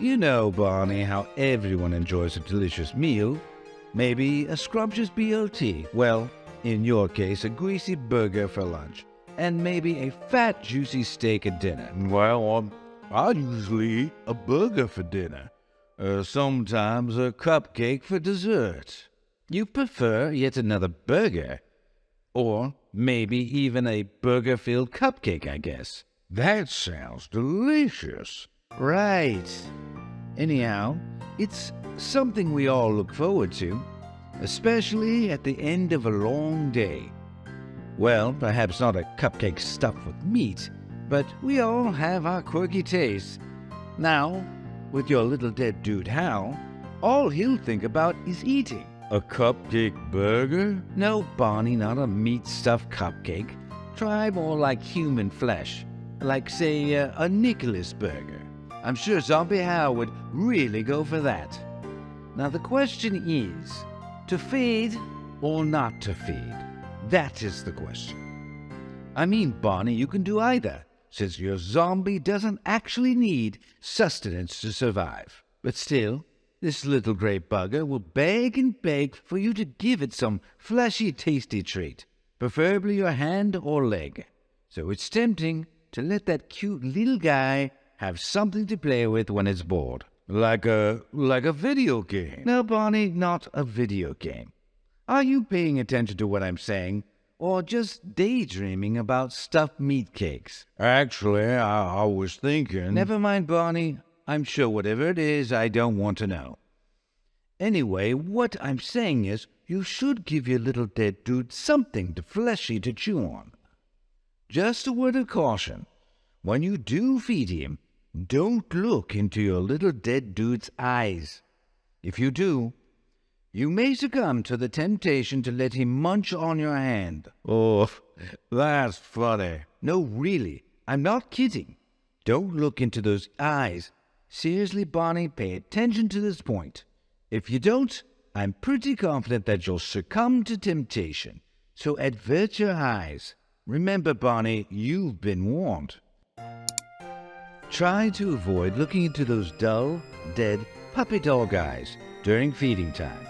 You know, Barney, how everyone enjoys a delicious meal. Maybe a scrumptious BLT. Well, in your case, a greasy burger for lunch. And maybe a fat, juicy steak at dinner. Well, I usually eat a burger for dinner. Sometimes a cupcake for dessert. You prefer yet another burger? Or maybe even a burger-filled cupcake, I guess. That sounds delicious. Right. Anyhow, it's something we all look forward to, especially at the end of a long day. Well, perhaps not a cupcake stuffed with meat, but we all have our quirky tastes. Now, with your little dead dude Hal, all he'll think about is eating. A cupcake burger? No, Barney, not a meat-stuffed cupcake. Try more like human flesh, like, say, a Nicholas burger. I'm sure Zombie Hal would really go for that. Now the question is, to feed or not to feed? That is the question. I mean, Barney, you can do either, since your zombie doesn't actually need sustenance to survive. But still, this little gray bugger will beg and beg for you to give it some fleshy, tasty treat, preferably your hand or leg. So it's tempting to let that cute little guy have something to play with when it's bored. Like a video game. No, Barney, not a video game. Are you paying attention to what I'm saying, or just daydreaming about stuffed meat cakes? Actually, I was thinking... Never mind, Barney. I'm sure whatever it is, I don't want to know. Anyway, what I'm saying is, you should give your little dead dude something fleshy to chew on. Just a word of caution. When you do feed him, don't look into your little dead dude's eyes. If you do, you may succumb to the temptation to let him munch on your hand. Oh, that's funny. No, really, I'm not kidding. Don't look into those eyes. Seriously, Barney, pay attention to this point. If you don't, I'm pretty confident that you'll succumb to temptation. So avert your eyes. Remember, Barney, you've been warned. Try to avoid looking into those dull, dead puppy dog eyes during feeding time.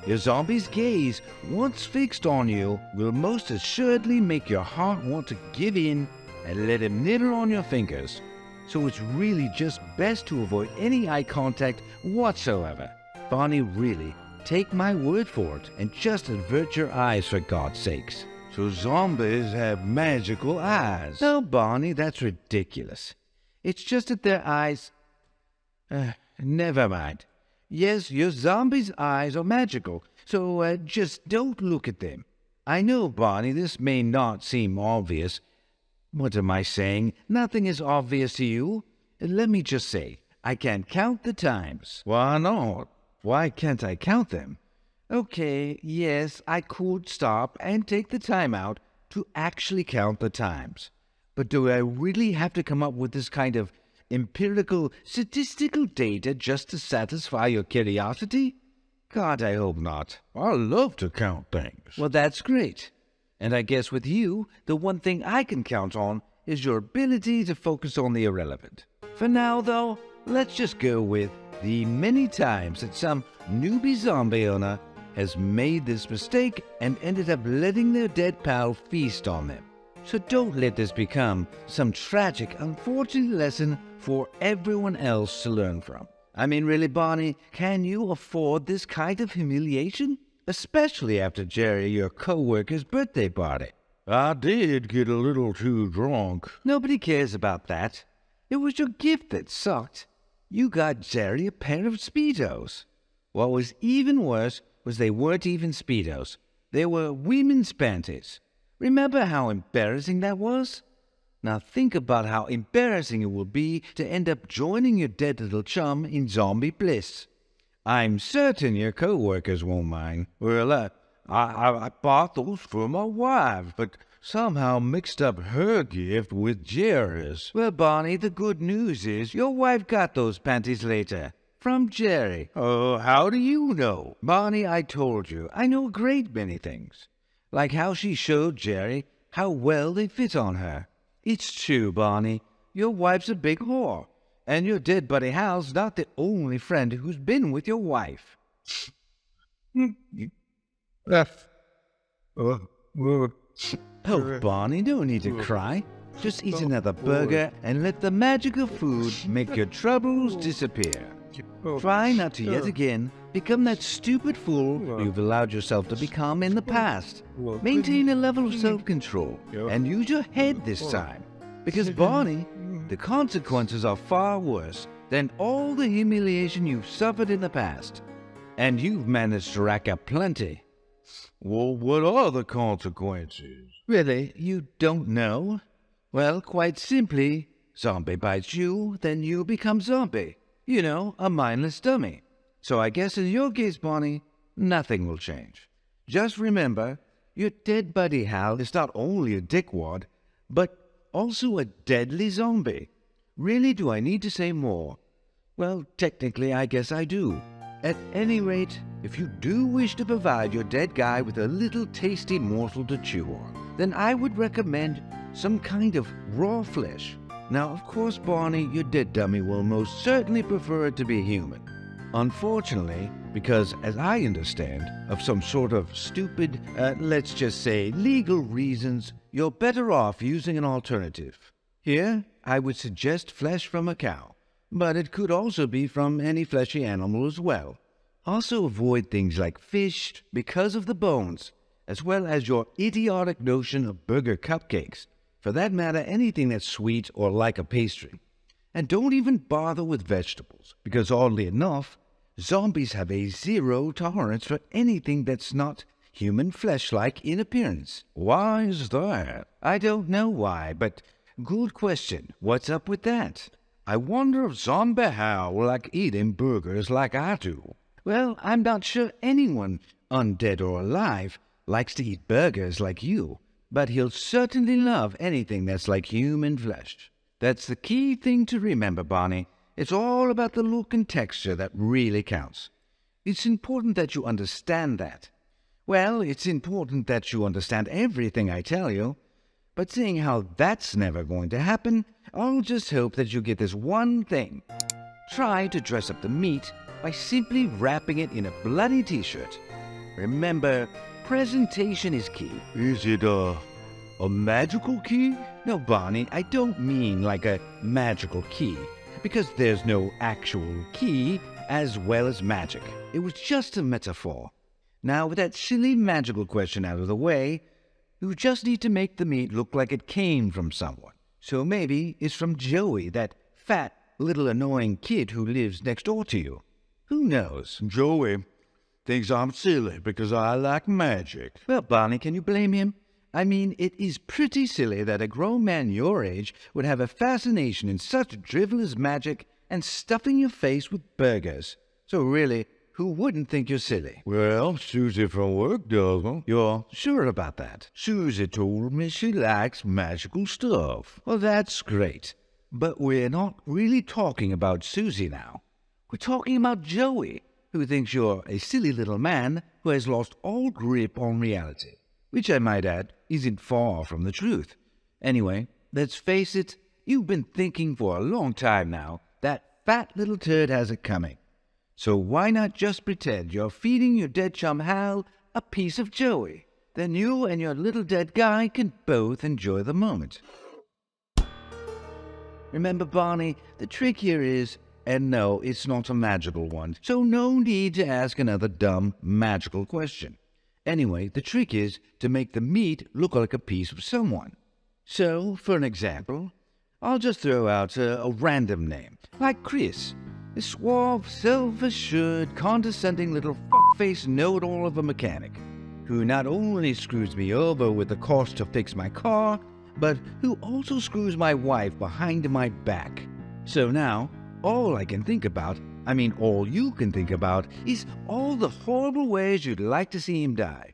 Your zombie's gaze, once fixed on you, will most assuredly make your heart want to give in and let him nibble on your fingers. So it's really just best to avoid any eye contact whatsoever. Barney, really, take my word for it and just avert your eyes for God's sakes. So zombies have magical eyes. No, Barney, that's ridiculous. It's just that their eyes... never mind. Yes, your zombie's eyes are magical, so just don't look at them. I know, Barney, this may not seem obvious. What am I saying? Nothing is obvious to you. Let me just say, I can't count the times. Why not? Why can't I count them? Okay, yes, I could stop and take the time out to actually count the times. But do I really have to come up with this kind of empirical, statistical data just to satisfy your curiosity? God, I hope not. I love to count things. Well, that's great. And I guess with you, the one thing I can count on is your ability to focus on the irrelevant. For now, though, let's just go with the many times that some newbie zombie owner has made this mistake and ended up letting their dead pal feast on them. So don't let this become some tragic, unfortunate lesson for everyone else to learn from. I mean, really, Barney, can you afford this kind of humiliation? Especially after Jerry, your co-worker's birthday party. I did get a little too drunk. Nobody cares about that. It was your gift that sucked. You got Jerry a pair of Speedos. What was even worse was they weren't even Speedos. They were women's panties. Remember how embarrassing that was? Now think about how embarrassing it will be to end up joining your dead little chum in zombie bliss. I'm certain your co-workers won't mind. Well, I bought those for my wife, but somehow mixed up her gift with Jerry's. Well, Barney, the good news is your wife got those panties later. From Jerry. Oh, how do you know? Barney, I told you, I know a great many things. Like how she showed Jerry how well they fit on her. It's true, Barney. Your wife's a big whore. And your dead buddy Hal's not the only friend who's been with your wife. Oh, Barney, no need to cry. Just eat another burger and let the magic of food make your troubles disappear. Try not to yet again become that stupid fool you've allowed yourself to become in the past. Maintain a level of self-control and use your head this time. Because, Barney, the consequences are far worse than all the humiliation you've suffered in the past. And you've managed to rack up plenty. Well, what are the consequences? Really, you don't know? Well, quite simply, zombie bites you, then you become zombie. You know, a mindless dummy. So I guess in your case, Barney, nothing will change. Just remember, your dead buddy Hal is not only a dickwad, but also a deadly zombie. Really, do I need to say more? Well, technically, I guess I do. At any rate, if you do wish to provide your dead guy with a little tasty morsel to chew on, then I would recommend some kind of raw flesh. Now, of course, Barney, your dead dummy will most certainly prefer it to be human. Unfortunately, because as I understand, of some sort of stupid, let's just say legal reasons, you're better off using an alternative. Here, I would suggest flesh from a cow, but it could also be from any fleshy animal as well. Also avoid things like fish because of the bones, as well as your idiotic notion of burger cupcakes. For that matter, anything that's sweet or like a pastry. And don't even bother with vegetables, because oddly enough, zombies have a zero tolerance for anything that's not human flesh-like in appearance. Why is that? I don't know why, but good question. What's up with that? I wonder if Zombie Hal will like eating burgers like I do. Well, I'm not sure anyone, undead or alive, likes to eat burgers like you. But he'll certainly love anything that's like human flesh. That's the key thing to remember, Barney. It's all about the look and texture that really counts. It's important that you understand that. Well, it's important that you understand everything I tell you. But seeing how that's never going to happen, I'll just hope that you get this one thing. Try to dress up the meat by simply wrapping it in a bloody t-shirt. Remember, presentation is key. Is it a magical key? No, Barney, I don't mean like a magical key, because there's no actual key as well as magic. It was just a metaphor. Now, with that silly magical question out of the way, you just need to make the meat look like it came from someone. So maybe it's from Joey, that fat, little annoying kid who lives next door to you. Who knows? Joey thinks I'm silly because I like magic. Well, Barney, can you blame him? I mean, it is pretty silly that a grown man your age would have a fascination in such drivel as magic and stuffing your face with burgers. So really, who wouldn't think you're silly? Well, Susie from work doesn't. You're sure about that? Susie told me she likes magical stuff. Well, that's great. But we're not really talking about Susie now. We're talking about Joey, who thinks you're a silly little man who has lost all grip on reality, which I might add isn't far from the truth. Anyway, let's face it, you've been thinking for a long time now that fat little turd has it coming. So why not just pretend you're feeding your dead chum Hal a piece of Joey? Then you and your little dead guy can both enjoy the moment. Remember, Barney, the trick here is, and no, it's not a magical one, so no need to ask another dumb, magical question. Anyway, the trick is to make the meat look like a piece of someone. So, for an example, I'll just throw out a random name, like Chris, a suave, self-assured, condescending little fuck-faced know-it-all of a mechanic, who not only screws me over with the cost to fix my car, but who also screws my wife behind my back. So now, all I can think about, all you can think about, is all the horrible ways you'd like to see him die.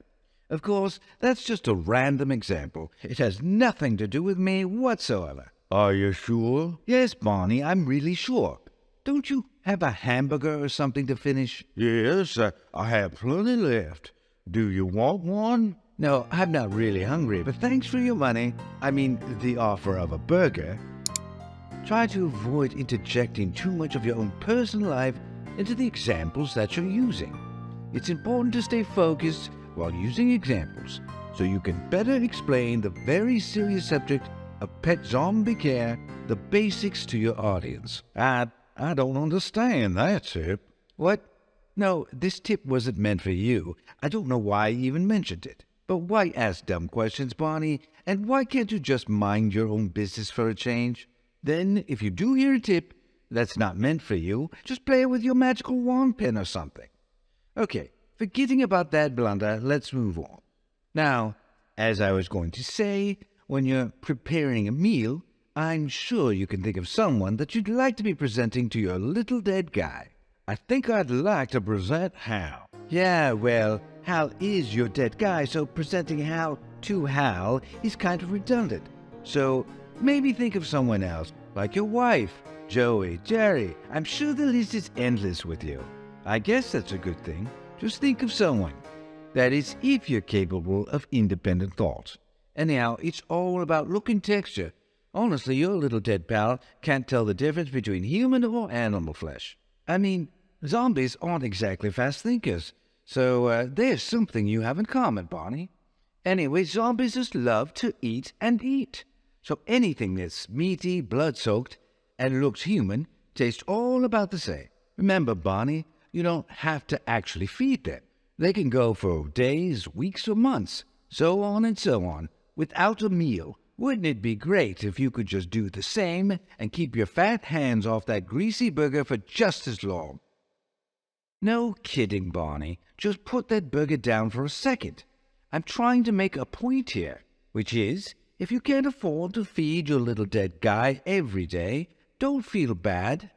Of course, that's just a random example. It has nothing to do with me whatsoever. Are you sure? Yes, Barney, I'm really sure. Don't you have a hamburger or something to finish? Yes, I have plenty left. Do you want one? No, I'm not really hungry, but thanks for your money. I mean, the offer of a burger. Try to avoid interjecting too much of your own personal life into the examples that you're using. It's important to stay focused while using examples, so you can better explain the very serious subject of pet zombie care, the basics to your audience. I don't understand that tip. What? No, this tip wasn't meant for you. I don't know why I even mentioned it. But why ask dumb questions, Barney? And why can't you just mind your own business for a change? Then, if you do hear a tip that's not meant for you, just play it with your magical wand pen or something. Okay, forgetting about that blunder, let's move on. Now, as I was going to say, when you're preparing a meal, I'm sure you can think of someone that you'd like to be presenting to your little dead guy. I think I'd like to present Hal. Yeah, well, Hal is your dead guy, so presenting Hal to Hal is kind of redundant. So maybe think of someone else, like your wife, Joey, Jerry. I'm sure the list is endless with you. I guess that's a good thing. Just think of someone. That is, if you're capable of independent thought. Anyhow, it's all about look and texture. Honestly, your little dead pal can't tell the difference between human or animal flesh. I mean, zombies aren't exactly fast thinkers, so there's something you have in common, Barney. Anyway, zombies just love to eat and eat. So anything that's meaty, blood-soaked, and looks human tastes all about the same. Remember, Barney, you don't have to actually feed them. They can go for days, weeks, or months, so on and so on, without a meal. Wouldn't it be great if you could just do the same and keep your fat hands off that greasy burger for just as long? No kidding, Barney. Just put that burger down for a second. I'm trying to make a point here, which is, if you can't afford to feed your little dead guy every day, don't feel bad.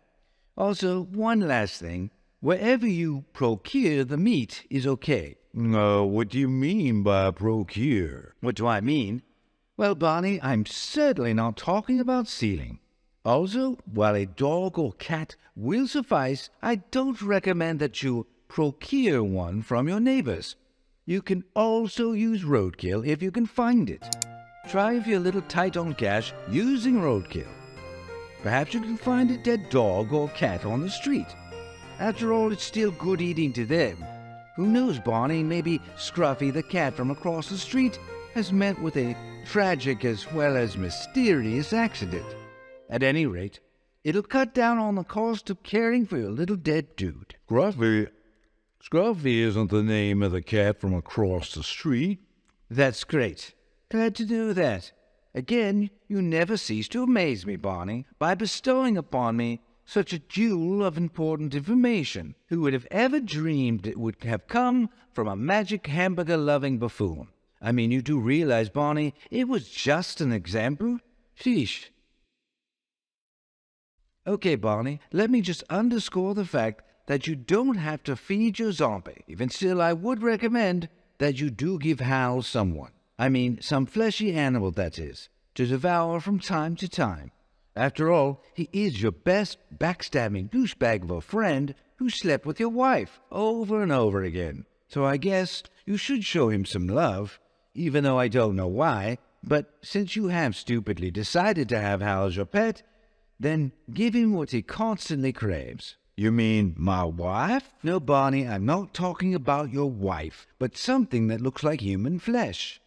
Also, one last thing. Wherever you procure the meat is okay. What do you mean by procure? What do I mean? Well, Barney, I'm certainly not talking about stealing. Also, while a dog or cat will suffice, I don't recommend that you procure one from your neighbors. You can also use roadkill if you can find it. Try if you're a little tight on cash using roadkill. Perhaps you can find a dead dog or cat on the street. After all, it's still good eating to them. Who knows, Barney, maybe Scruffy the cat from across the street has met with a tragic as well as mysterious accident. At any rate, it'll cut down on the cost of caring for your little dead dude. Scruffy isn't the name of the cat from across the street. That's great. Glad to do that. Again, you never cease to amaze me, Barney, by bestowing upon me such a jewel of important information. Who would have ever dreamed it would have come from a magic hamburger-loving buffoon? I mean, you do realize, Barney, it was just an example? Sheesh. Okay, Barney, let me just underscore the fact that you don't have to feed your zombie. Even still, I would recommend that you do give Hal someone. I mean, some fleshy animal, that is, to devour from time to time. After all, he is your best backstabbing douchebag of a friend who slept with your wife over and over again. So I guess you should show him some love, even though I don't know why. But since you have stupidly decided to have Hal as your pet, then give him what he constantly craves. You mean my wife? No, Barney, I'm not talking about your wife, but something that looks like human flesh.